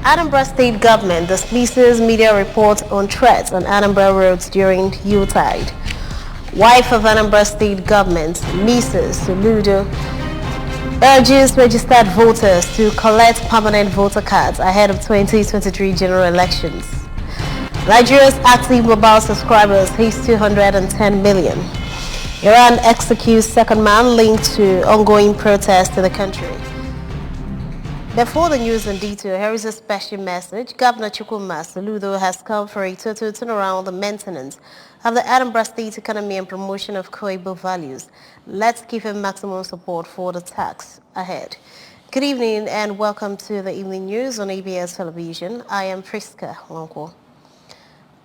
Anambra State government dismisses media reports on threats on Anambra roads during Yuletide. Wife of Anambra State government, Mrs. Soludo, urges registered voters to collect permanent voter cards ahead of 2023 general elections. Nigeria's active mobile subscribers hits 210 million. Iran executes second man linked to ongoing protests in the country. Before the news in detail, here is a special message. Governor Chukwuma Soludo has called for a total turnaround and maintenance of the Anambra State economy and promotion of Koibo values. Let's give him maximum support for the task ahead. Good evening and welcome to the evening news on ABS Television. I am Friska Wanko.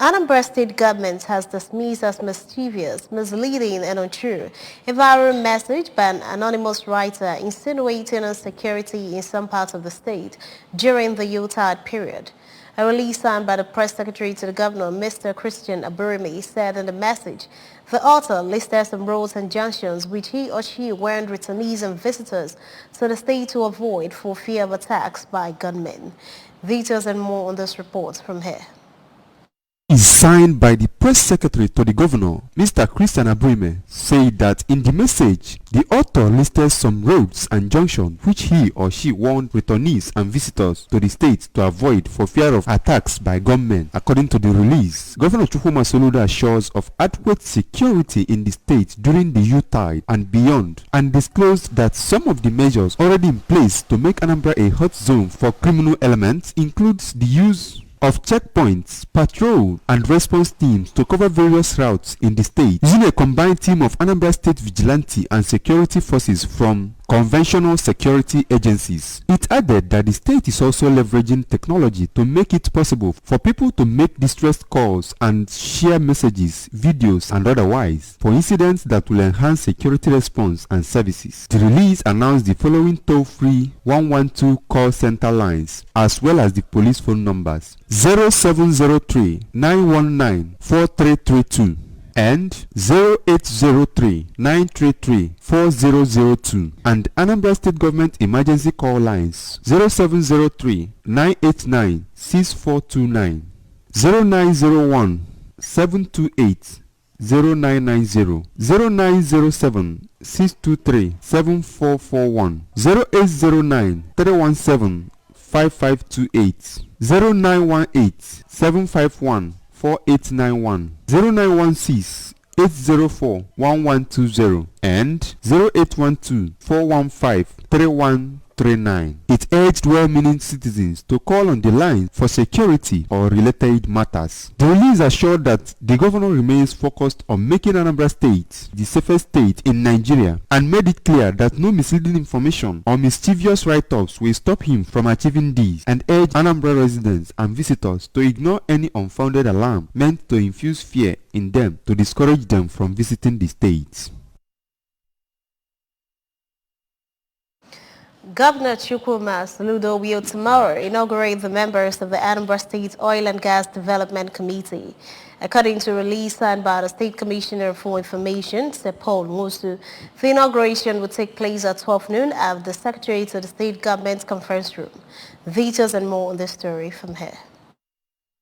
Anambra State government has dismissed as mischievous, misleading and untrue a viral message by an anonymous writer insinuating insecurity in some parts of the state during the Yuletide period. A release signed by the press secretary to the governor, Mr. Christian Aburimi, said in the message, the author listed some roads and junctions which he or she warned returnees and visitors to the state to avoid for fear of attacks by gunmen. Details and more on this report from here. Is signed by the press secretary to the governor, Mr. Christian Aburime, said that in the message, the author listed some roads and junctions which he or she warned returnees and visitors to the state to avoid for fear of attacks by gunmen. According to the release, Governor Chukwuma Soludo assures of adequate security in the state during the Yuletide and beyond, and disclosed that some of the measures already in place to make Anambra a hot zone for criminal elements includes the use of checkpoints, patrol and response teams to cover various routes in the state, using a combined team of Anambra State vigilante and security forces from conventional security agencies. It added that the state is also leveraging technology to make it possible for people to make distress calls and share messages, videos and otherwise for incidents that will enhance security response and services. The release announced the following toll-free 112 call center lines as well as the police phone numbers: 0703 919 4332 and 0803-933-4002 and Anambra State Government Emergency Call Lines 0703-989-6429, 0901-728-0990, 0907-623-7441, 0809-317-5528, 0918-751 4891, 0916 804 1120 and 0812 415 3139. It urged well-meaning citizens to call on the line for security or related matters. The release assured that the governor remains focused on making Anambra State the safest state in Nigeria and made it clear that no misleading information or mischievous write-ups will stop him from achieving these, and urged Anambra residents and visitors to ignore any unfounded alarm meant to infuse fear in them to discourage them from visiting the state. Governor Chukwuma Soludo will tomorrow inaugurate the members of the Anambra State Oil and Gas Development Committee. According to a release signed by the State Commissioner for Information, Sir Paul Musu, the inauguration will take place at 12 noon at the Secretary to the State Government Conference Room. Details and more on this story from here.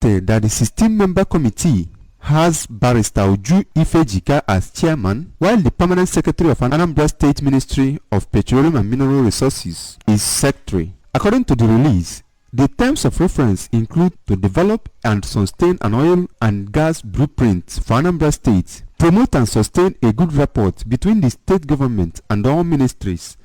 That the 16-member committee has Barrister Uju Ifejika as chairman, while the permanent secretary of Anambra State Ministry of Petroleum and Mineral Resources is secretary. According to the release, the terms of reference include to develop and sustain an oil and gas blueprint for Anambra State, promote and sustain a good rapport between the state government and all ministries,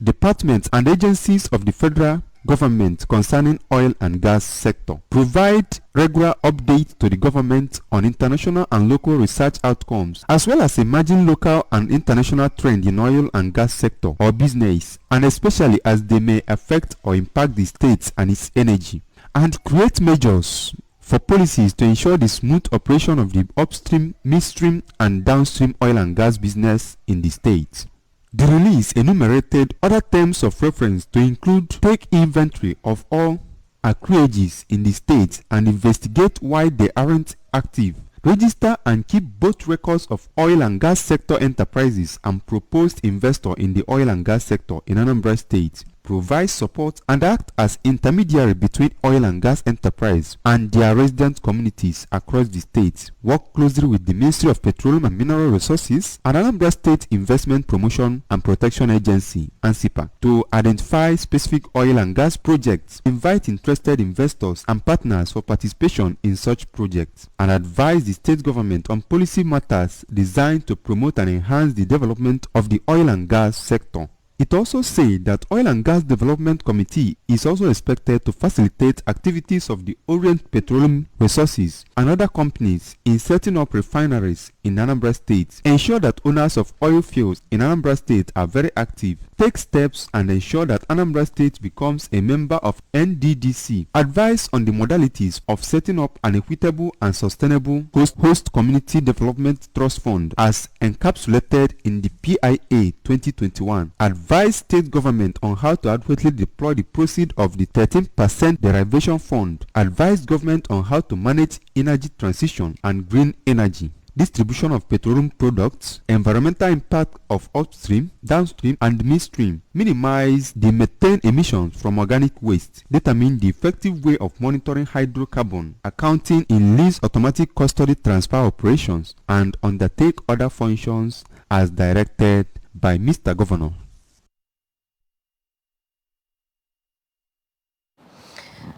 departments and agencies of the federal government concerning oil and gas sector, provide regular updates to the government on international and local research outcomes, as well as emerging local and international trends in oil and gas sector or business, and especially as they may affect or impact the state and its energy, and create measures for policies to ensure the smooth operation of the upstream, midstream and downstream oil and gas business in the state. The release enumerated other terms of reference to include take inventory of all acreages in the state and investigate why they aren't active, register and keep both records of oil and gas sector enterprises and proposed investor in the oil and gas sector in Anambra State, provide support and act as intermediary between oil and gas enterprise and their resident communities across the state, work closely with the Ministry of Petroleum and Mineral Resources and Anambra State Investment Promotion and Protection Agency, ANSIPA, to identify specific oil and gas projects, invite interested investors and partners for participation in such projects, and advise the state government on policy matters designed to promote and enhance the development of the oil and gas sector. It also said that Oil and Gas Development Committee is also expected to facilitate activities of the Orient Petroleum Resources and other companies in setting up refineries in Anambra State, ensure that owners of oil fields in Anambra State are very active, take steps and ensure that Anambra State becomes a member of NDDC, advise on the modalities of setting up an equitable and sustainable host community development trust fund as encapsulated in the PIA 2021, advise state government on how to adequately deploy the proceeds of the 13% derivation fund, advise government on how to manage energy transition and green energy, distribution of petroleum products, environmental impact of upstream, downstream and midstream, minimize the methane emissions from organic waste, determine the effective way of monitoring hydrocarbon, accounting in lease automatic custody transfer operations, and undertake other functions as directed by Mr. Governor.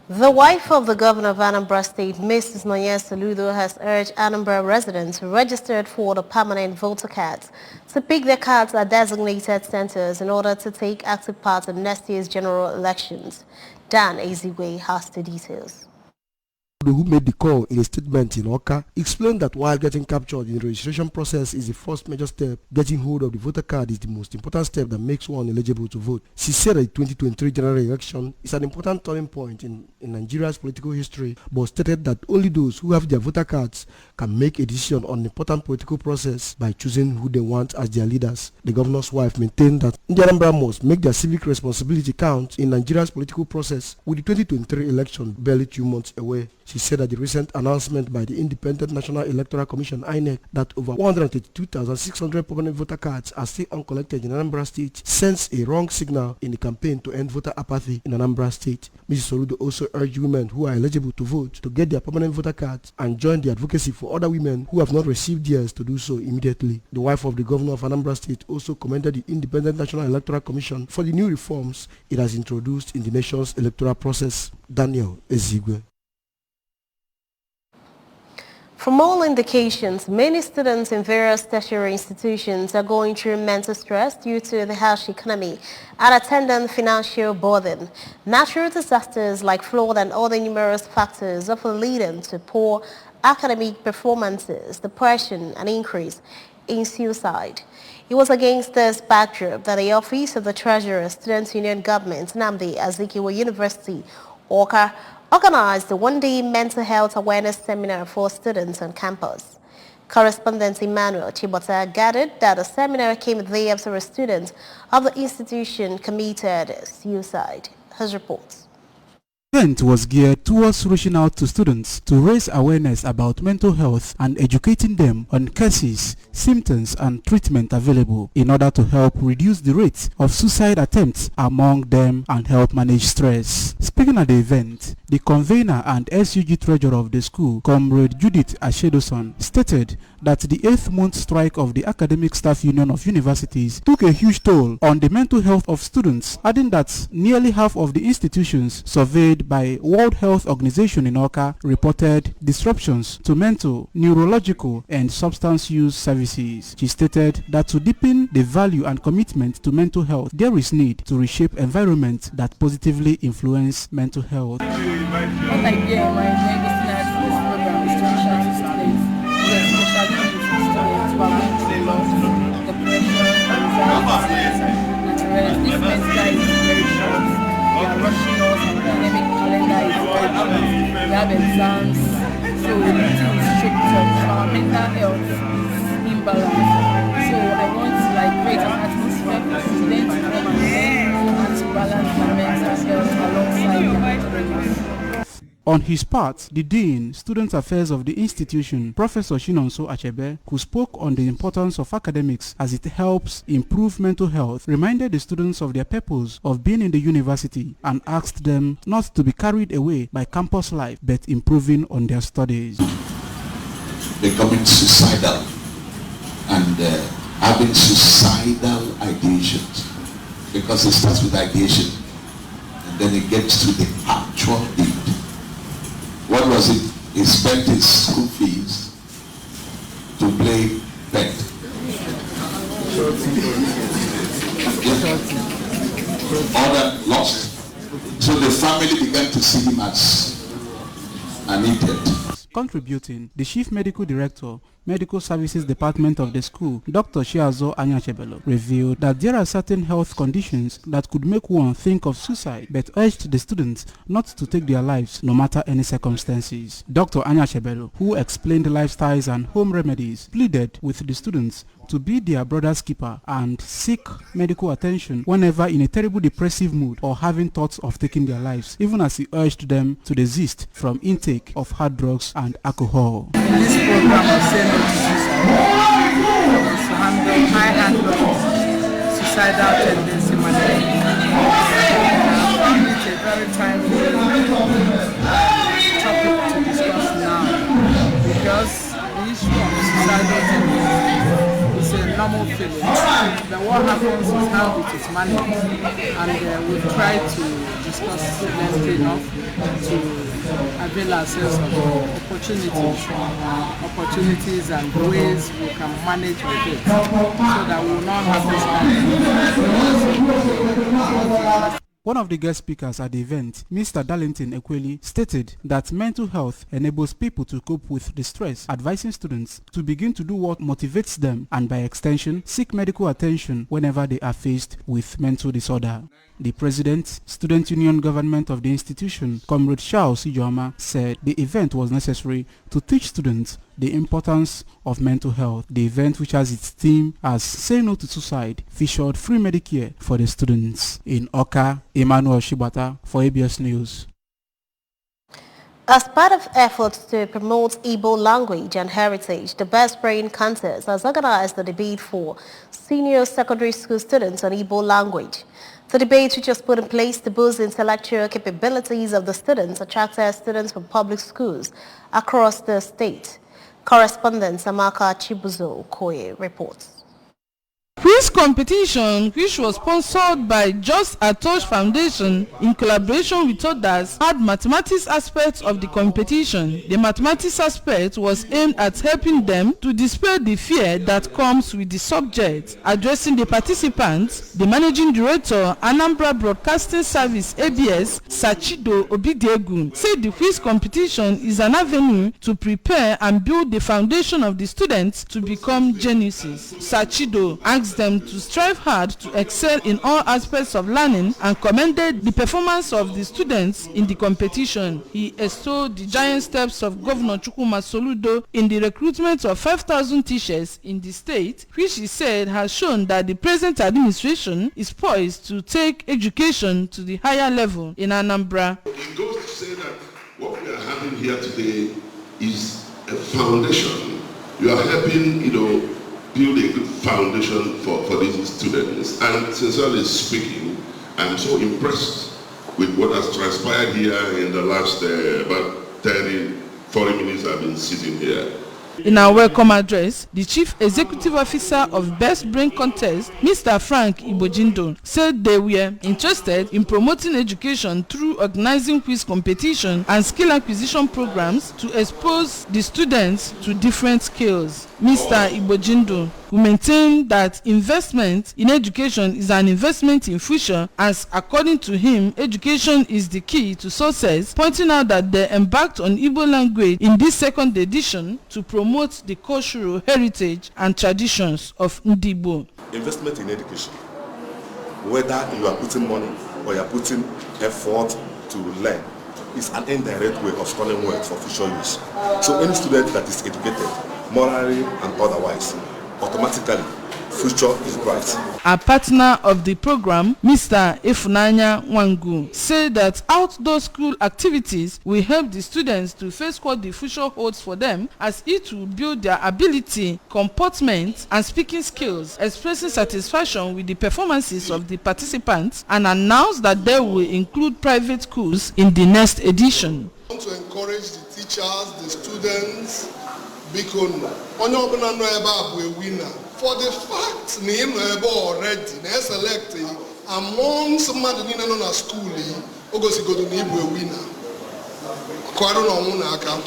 The wife of the governor of Anambra State, Mrs. Nonye Soludo, has urged Anambra residents registered for the permanent voter cards to pick their cards at designated centers in order to take active part in next year's general elections. Dan Ezigwe has the details. Who made the call in a statement in Oka explained that while getting captured in the registration process is the first major step, getting hold of the voter card is the most important step that makes one eligible to vote. She said that the 2023 general election is an important turning point in Nigeria's political history, but stated that only those who have their voter cards can make a decision on the important political process by choosing who they want as their leaders. The governor's wife maintained that Anambra must make their civic responsibility count in Nigeria's political process, with the 2023 election barely 2 months away. She said that the recent announcement by the Independent National Electoral Commission (INEC) that over 132,600 permanent voter cards are still uncollected in Anambra State sends a wrong signal in the campaign to end voter apathy in Anambra State. Mrs. Soludo also urged women who are eligible to vote to get their permanent voter cards and join the advocacy for other women who have not received theirs to do so immediately. The wife of the governor of Anambra State also commended the Independent National Electoral Commission for the new reforms it has introduced in the nation's electoral process. Daniel Ezigwe. From all indications, many students in various tertiary institutions are going through mental stress due to the harsh economy and attendant financial burden. Natural disasters like flood and other numerous factors often leading to poor academic performances, depression, and increase in suicide. It was against this backdrop that the Office of the Treasurer, Students' Union Government, Nnamdi Azikiwe University, Awka, organized a one-day mental health awareness seminar for students on campus. Correspondent Emmanuel Chibota gathered that the seminar came the day after a student of the institution committed suicide. His reports. The event was geared towards reaching out to students to raise awareness about mental health and educating them on cases, symptoms and treatment available in order to help reduce the rates of suicide attempts among them and help manage stress. Speaking at the event, the convener and SUG treasurer of the school, Comrade Judith Ashedoson, stated that the 8th month strike of the Academic Staff Union of Universities took a huge toll on the mental health of students, adding that nearly half of the institutions surveyed by World Health Organization in Awka reported disruptions to mental, neurological and substance use services. She stated that to deepen the value and commitment to mental health, there is need to reshape environments that positively influence mental health. What I get my listeners to this program is to reach out to students, especially youth students who are going through depression, anxiety, and the rest. This semester is very short. We are rushing us, and the academic calendar is very short. We have exams, so everything is strict. Our mental health is imbalanced. So I want to create an atmosphere for students to come and learn and to balance their mental health alongside their academics. On his part, the Dean, Student Affairs of the institution, Professor Chinonso Achebe, who spoke on the importance of academics as it helps improve mental health, reminded the students of their purpose of being in the university and asked them not to be carried away by campus life but improving on their studies. Becoming suicidal and having suicidal ideations, because it starts with ideation and then it gets to the actual deed. What was it? He spent his school fees to play bet. All that lost. So the family began to see him as an idiot. Contributing, the Chief Medical Director, Medical Services Department of the school, Dr. Chiazo Anyachebelo, revealed that there are certain health conditions that could make one think of suicide, but urged the students not to take their lives no matter any circumstances. Dr. Anyachebelo, who explained lifestyles and home remedies, pleaded with the students to be their brother's keeper and seek medical attention whenever in a terrible depressive mood or having thoughts of taking their lives, even as he urged them to desist from intake of hard drugs and alcohol. In this program of Say No to Suicide, was to handle high-handled suicidal tendency management. I found it a very timely topic to discuss now, because the issue of suicidal tendency is a normal feeling, but what happens is how it is managed, and we've tried to discuss lengthy enough to avail ourselves of opportunities and ways we can manage with it, so that we will not have this kind of. One of the guest speakers at the event, Mr. Darlington Ekweli, stated that mental health enables people to cope with the stress, advising students to begin to do what motivates them and by extension, seek medical attention whenever they are faced with mental disorder. The President, Student Union Government of the institution, Comrade Charles Ijoama, said the event was necessary to teach students the importance of mental health. The event, which has its theme as Say No to Suicide, featured free Medicare for the students. In Oka, Emmanuel Shibata for ABS News. As part of efforts to promote Igbo language and heritage, the Best Brain Contest has organized a debate for senior secondary school students on Igbo language. The debate, which was put in place to boost the intellectual capabilities of the students, attracted students from public schools across the state. Correspondent Samaka Chibuzo Okoye reports. Quiz competition, which was sponsored by Just a Touch Foundation in collaboration with others, had mathematics aspects of the competition. The mathematics aspect was aimed at helping them to dispel the fear that comes with the subject. Addressing the participants, the managing director, Anambra Broadcasting Service (ABS), Sachido Obidegun, said the quiz competition is an avenue to prepare and build the foundation of the students to become geniuses. Sachido asked them to strive hard to excel in all aspects of learning and commended the performance of the students in the competition. He extolled the giant steps of Governor Chukwuma Soludo in the recruitment of 5,000 teachers in the state, which he said has shown that the present administration is poised to take education to the higher level in Anambra. It goes to say that what we are having here today is a foundation. You are helping, build a good foundation for these students. And sincerely speaking, I'm so impressed with what has transpired here in the last about 40 minutes I've been sitting here. In our welcome address, the Chief Executive Officer of Best Brain Contest, Mr. Frank Ibojindo, said they were interested in promoting education through organizing quiz competition and skill acquisition programs to expose the students to different skills. Mr. Ibojindo, who maintained that investment in education is an investment in future, as according to him, education is the key to success, pointing out that they embarked on Igbo language in this second edition to promote the cultural heritage and traditions of Ndigbo. Investment in education, whether you are putting money or you are putting effort to learn, is an indirect way of storing wealth for future use. So any student that is educated, morally and otherwise, automatically future is bright. A partner of the program, Mr. Ifunanya Wangu, said that outdoor school activities will help the students to face what the future holds for them, as it will build their ability, comportment, and speaking skills, expressing satisfaction with the performances of the participants, and announced that they will include private schools in the next edition. I want to encourage the teachers, the students, because onye ọbụla nọ ebe a bụ a winner. For the fact na ị nọ ebe already na select amongst mmadụ niile nọ na school o gosigodo na ị bụ a winner. Kwarụ na ọnwụ na aka.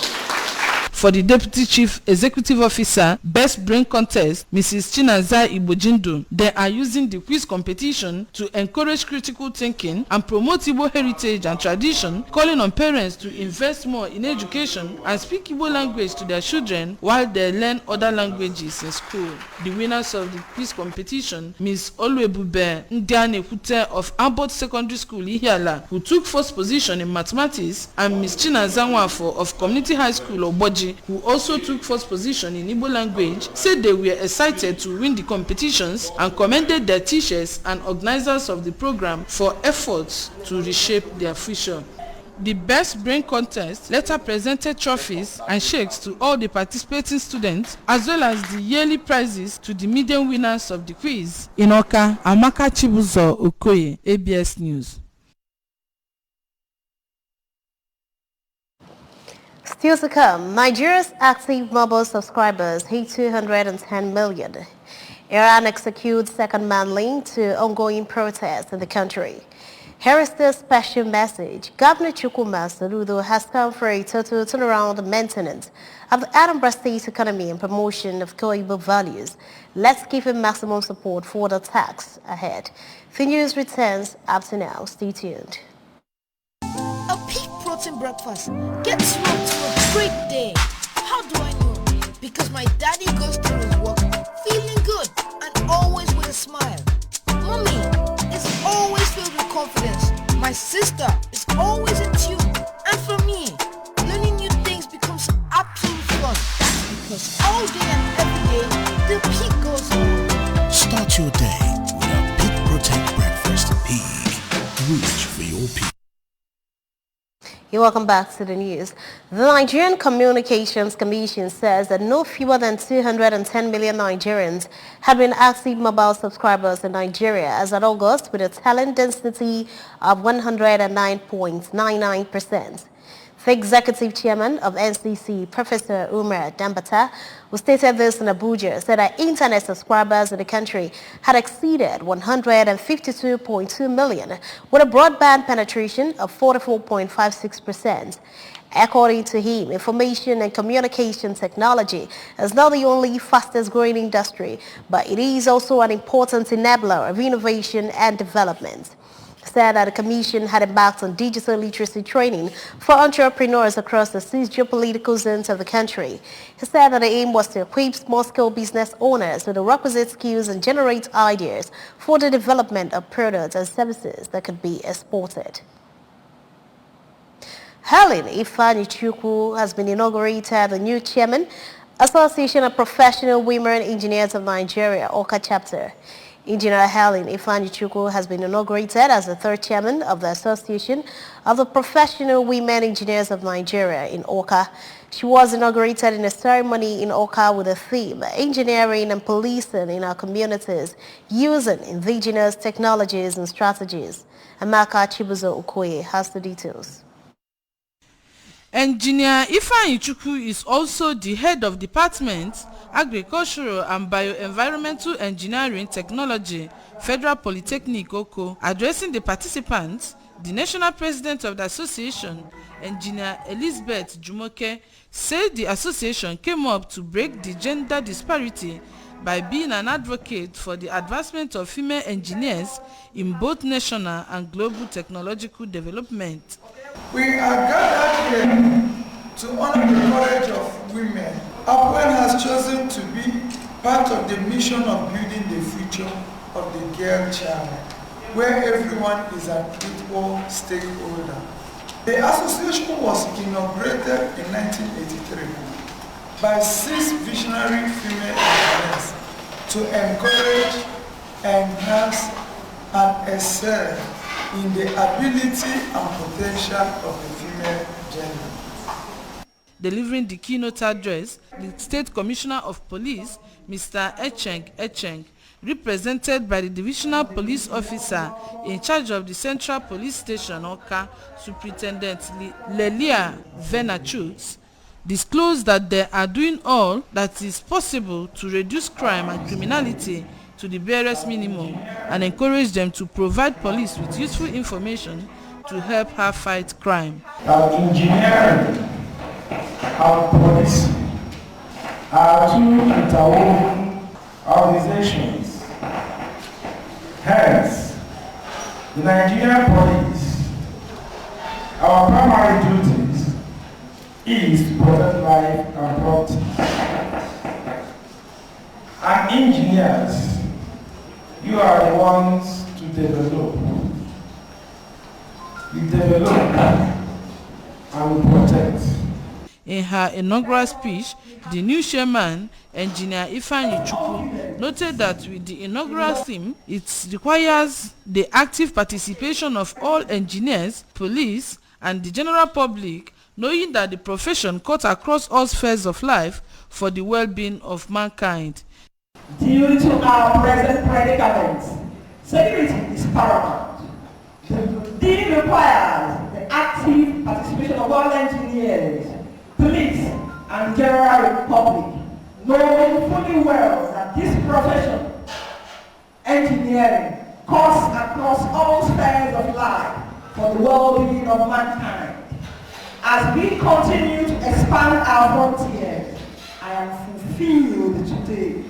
For the Deputy Chief Executive Officer, Best Brain Contest, Mrs. Chinaza Ibojindu, they are using the quiz competition to encourage critical thinking and promote Igbo heritage and tradition, calling on parents to invest more in education and speak Igbo language to their children while they learn other languages in school. The winners of the quiz competition, Ms. Oluebube Ndianekute of Abbott Secondary School, Ihiala, who took first position in mathematics, and Ms. Chinaza Nwafo of Community High School, Oboji, who also took first position in Igbo language, said they were excited to win the competitions and commended their teachers and organizers of the program for efforts to reshape their future. The Best Brain Contest later presented trophies and shakes to all the participating students, as well as the yearly prizes to the median winners of the quiz. In Awka, Amaka Chibuzo Okoye, ABS News. Still to come, Nigeria's active mobile subscribers hit 210 million. Iran executes second man linked to ongoing protests in the country. Here is the special message. Governor Chukwuma Soludo has come for a total turnaround maintenance of the Anambra State economy and promotion of Igbo values. Let's give him maximum support for the task ahead. The news returns after now. Stay tuned. A peak protein breakfast gets you up to a great day. How do I know? Because my daddy goes through his work feeling good and always with a smile. Mommy is always filled with confidence. My sister is always in tune. And for me, learning new things becomes absolute fun. Because all day and every day, the peak goes on. Start your day with a peak protein breakfast. Peak. Reach for your peak. You're welcome back to the news. The Nigerian Communications Commission says that no fewer than 210 million Nigerians have been active mobile subscribers in Nigeria as of August, with a talent density of 109.99%. The executive chairman of NCC, Professor Umar Dambata, who stated this in Abuja, said that internet subscribers in the country had exceeded 152.2 million, with a broadband penetration of 44.56%. According to him, information and communication technology is not the only fastest growing industry, but it is also an important enabler of innovation and development. Said that the Commission had embarked on digital literacy training for entrepreneurs across the 6 geopolitical zones of the country. He said that the aim was to equip small-scale business owners with the requisite skills and generate ideas for the development of products and services that could be exported. Helen Ifeanyi-Chukwu has been inaugurated the new chairman, Association of Professional Women Engineers of Nigeria, Awka chapter. Engineer Helen Ifeanyi-Chukwu has been inaugurated as the third chairman of the Association of the Professional Women Engineers of Nigeria in Awka. She was inaugurated in a ceremony in Awka with the theme, Engineering and Policing in Our Communities, Using Indigenous Technologies and Strategies. Amaka Chibuzo Okoye has the details. Engineer Ifeanyi-Chukwu is also the head of Department, Agricultural and Bioenvironmental Engineering Technology, Federal Polytechnic Oko. Addressing the participants, the national president of the association, Engineer Elizabeth Jumoke, said the association came up to break the gender disparity by being an advocate for the advancement of female engineers in both national and global technological development. We are gathered here to honor the courage of women. APWEN has chosen to be part of the mission of building the future of the girl child, where everyone is an equal stakeholder. The association was inaugurated in 1983 by 6 visionary female engineers to encourage, enhance, and excel in the ability and potential of the female gender. Delivering the keynote address, the State Commissioner of Police, Mr. Echeng, represented by the Divisional Police Officer in charge of the Central Police Station, Oka, Superintendent Lelia Venachuk, disclosed that they are doing all that is possible to reduce crime and criminality to the barest minimum and encourage them to provide police with useful information to help her fight crime. Our engineering, our police are two interwoven organizations. Hence, the Nigerian police, our primary duties is to protect life and property. And engineers, you are the ones to develop. You develop and we protect. In her inaugural speech, the new chairman, Engineer Ifeanyi Chukwu, noted that with the inaugural theme, it requires the active participation of all engineers, police, and the general public, knowing that the profession cuts across all spheres of life for the well-being of mankind. Due to our present predicament, security is paramount. The theme requires the active participation of all engineers, police, and general public, knowing fully well that this profession, engineering, cuts across all spheres of life for the well-being of mankind. As we continue to expand our frontiers, I am fulfilled today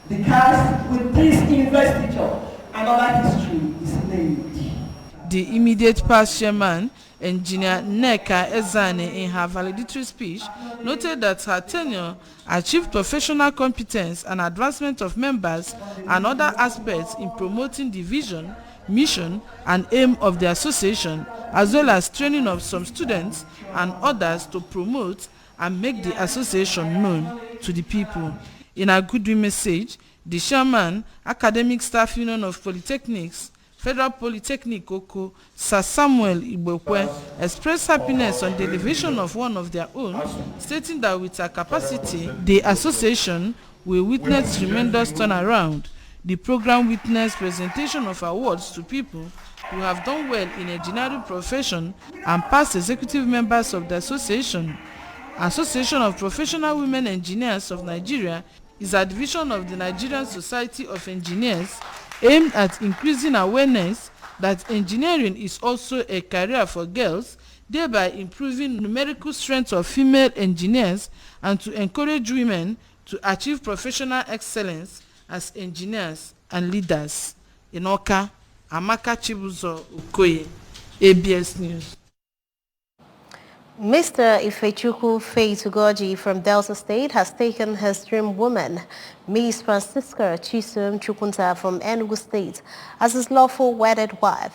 because with this investiture, another history is made. The immediate past chairman, Engineer Nneka Ezane, in her valedictory speech, noted that her tenure achieved professional competence and advancement of members and other aspects in promoting the vision, mission, and aim of the association, as well as training of some students and others to promote and make the association known to the people. In her goodwill message, the chairman, Academic Staff Union of Polytechnics, Federal Polytechnic Oko, Sir Samuel Igbokwe, expressed happiness on the elevation of one of their own, stating that with her capacity, the association will witness tremendous turnaround. The program witnessed presentation of awards to people who have done well in engineering profession and past executive members of the association. Association of Professional Women Engineers of Nigeria is a division of the Nigerian Society of Engineers aimed at increasing awareness that engineering is also a career for girls, thereby improving numerical strength of female engineers and to encourage women to achieve professional excellence as engineers and leaders. In Oka, Amaka Chibuzo Okoye, ABS News. Mr. Ifechukwu Faye from Delta State has taken his dream woman, Miss Francisca Chisom Chukwunta from Enugu State, as his lawful wedded wife.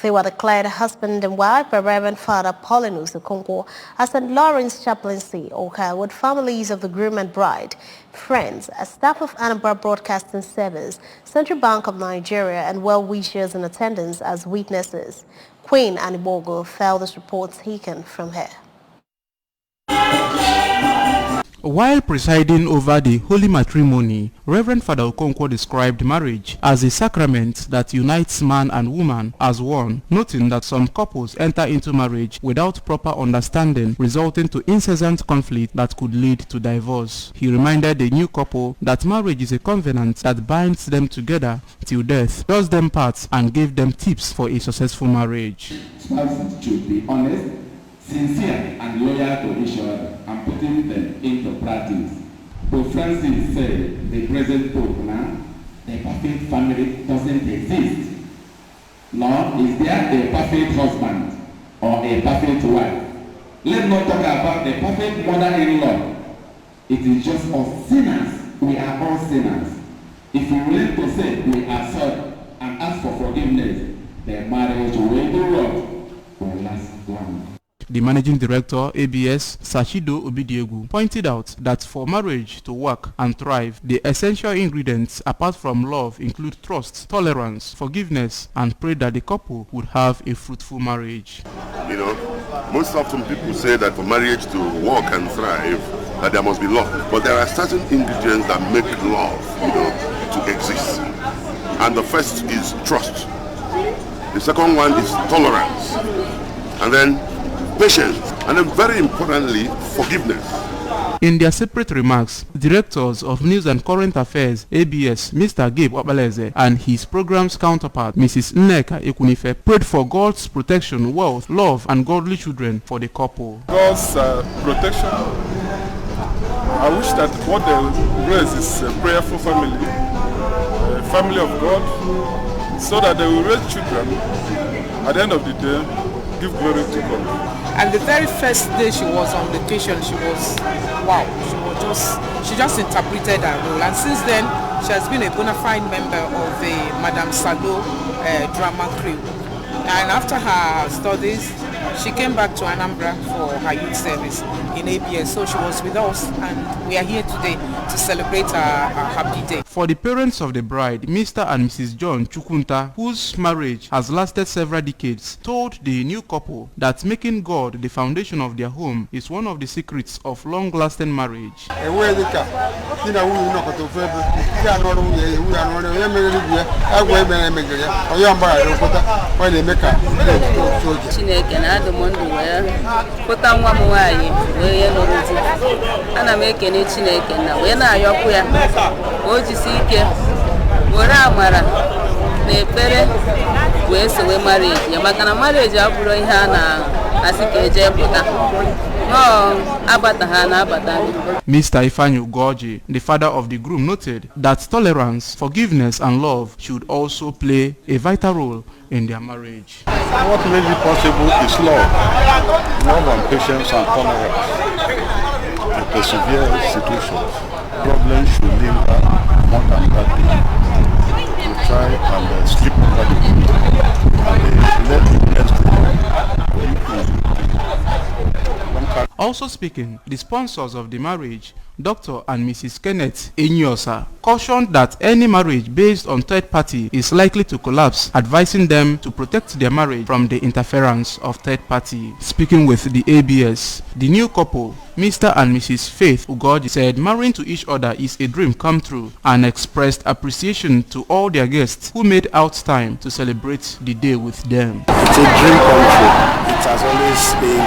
They were declared husband and wife by Reverend Father Paulinus Okonkwo at St. Lawrence Chaplaincy, Oka, with families of the groom and bride, friends, a staff of Anambra Broadcasting Service, Central Bank of Nigeria, and well-wishers in attendance as witnesses. Queen Anibogo felt this report taken from her. While presiding over the holy matrimony, Reverend Father Okonkwo described marriage as a sacrament that unites man and woman as one, noting that some couples enter into marriage without proper understanding, resulting to incessant conflict that could lead to divorce. He reminded the new couple that marriage is a covenant that binds them together till death, does them part, and gave them tips for a successful marriage. Spouses should be honest, sincere and loyal to each other and putting them into practice. Pope Francis said the present Pope now, the perfect family doesn't exist. Nor is there a perfect husband or a perfect wife. Let's not talk about the perfect mother-in-law. It is just us sinners. We are all sinners. If we willing to say we are sorry and ask for forgiveness, the marriage will do what? Will last long. The managing director, ABS, Sashido Obidiegu, pointed out that for marriage to work and thrive, the essential ingredients apart from love include trust, tolerance, forgiveness, and pray that the couple would have a fruitful marriage. You know, most often people say that for marriage to work and thrive, that there must be love. But there are certain ingredients that make love, to exist. And the first is trust. The second one is tolerance. And then patience. And then very importantly, forgiveness. In their separate remarks, directors of News and Current Affairs, ABS, Mr. Gabe Obaleze, and his program's counterpart, Mrs. Nneka Ekunife, prayed for God's protection, wealth, love, and godly children for the couple. God's protection. I wish that what they raise is a prayerful family, a family of God, so that they will raise children. At the end of the day, give glory to God. And the very first day she was on vacation, she was, wow, she just interpreted her role. And since then, she has been a bona fide member of the Madame Sado drama crew. And after her studies, she came back to Anambra for her youth service in ABS. So she was with us, and we are here today to celebrate her happy day. For the parents of the bride, Mr. and Mrs. John Chukunta, whose marriage has lasted several decades, told the new couple that making God the foundation of their home is one of the secrets of long-lasting marriage. Chineke na-adụ m ndụ wee pụta nwa m nwaanyị wee ihe nụrụ di. Ana m ekene Chineke na wee na-ayọkwu ya o jisi ike were amara na ekpere wee sowe marriage ya, maka na marriage abụrụ ihe a na-asị ka eje pụta. Mr. Ifanyu Goji, the father of the groom, noted that tolerance, forgiveness, and love should also play a vital role in their marriage. What made it possible is love and patience and tolerance. To persevere in situations, problems should linger more than that day. To try and slip over the boot and let the next day. Also speaking, the sponsors of the marriage, Dr. and Mrs. Kenneth Enyosa, cautioned that any marriage based on third party is likely to collapse, advising them to protect their marriage from the interference of third party. Speaking with the ABS, the new couple, Mr. and Mrs. Faith Ugoji, said marrying to each other is a dream come true, and expressed appreciation to all their guests who made out time to celebrate the day with them. It's a dream come true. It has always been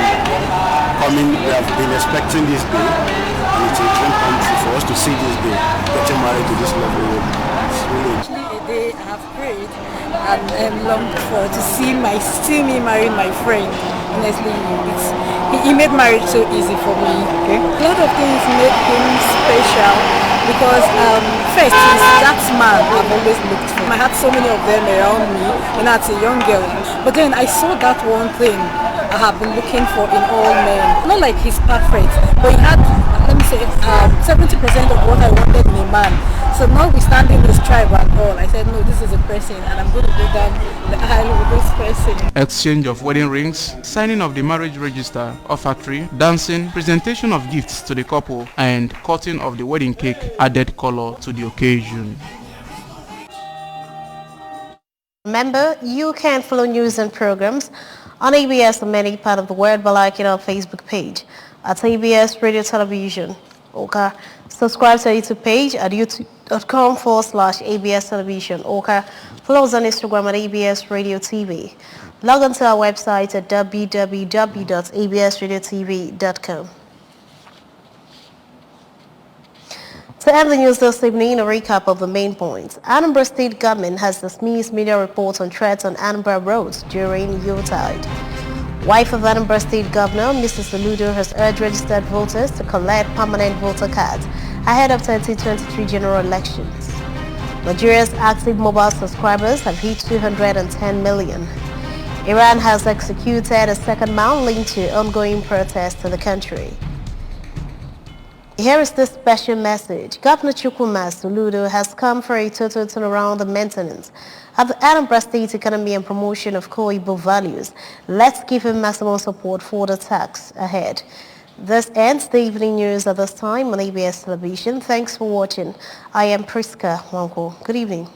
coming. We have been expecting this day, and it's a dream come true for us to see this day, getting married to this lovely woman. It's really a day I have prayed and longed for to see me marry my friend. Honestly, he made marriage so easy for me. Okay. A lot of things made him special because first he's that man I've always looked for. I had so many of them around me when I was a young girl, but then I saw that one thing I have been looking for in all men. Not like he's perfect, but he had, let me say, 70% of what I wanted in a man. So notwithstanding his tribe and all, I said, no, this is a person, and I'm going to go down the aisle with this person. Exchange of wedding rings, signing of the marriage register, offertory, dancing, presentation of gifts to the couple, and cutting of the wedding cake added color to the occasion. Remember, you can follow news and programs on ABS and many part of the world by liking our Facebook page at ABS Radio Television. Okay. Subscribe to our YouTube page at youtube.com/ABS Television. Okay. Follow us on Instagram at ABS Radio TV. Log on to our website at www.absradiotv.com. To end the news this evening, a recap of the main points. Anambra State government has dismissed media reports on threats on Anambra roads during Yuletide. Wife of Anambra State Governor, Mrs. Soludo, has urged registered voters to collect permanent voter cards ahead of 2023 general elections. Nigeria's active mobile subscribers have hit 210 million. Iran has executed a second man linked to ongoing protests in the country. Here is the special message. Governor Chukwuma Soludo has come for a total turnaround the maintenance at the Anambra State economy and promotion of co-Igbo values. Let's give him maximum support for the task ahead. This ends the evening news at this time on ABS Television. Thanks for watching. I am Priska Wanko. Good evening.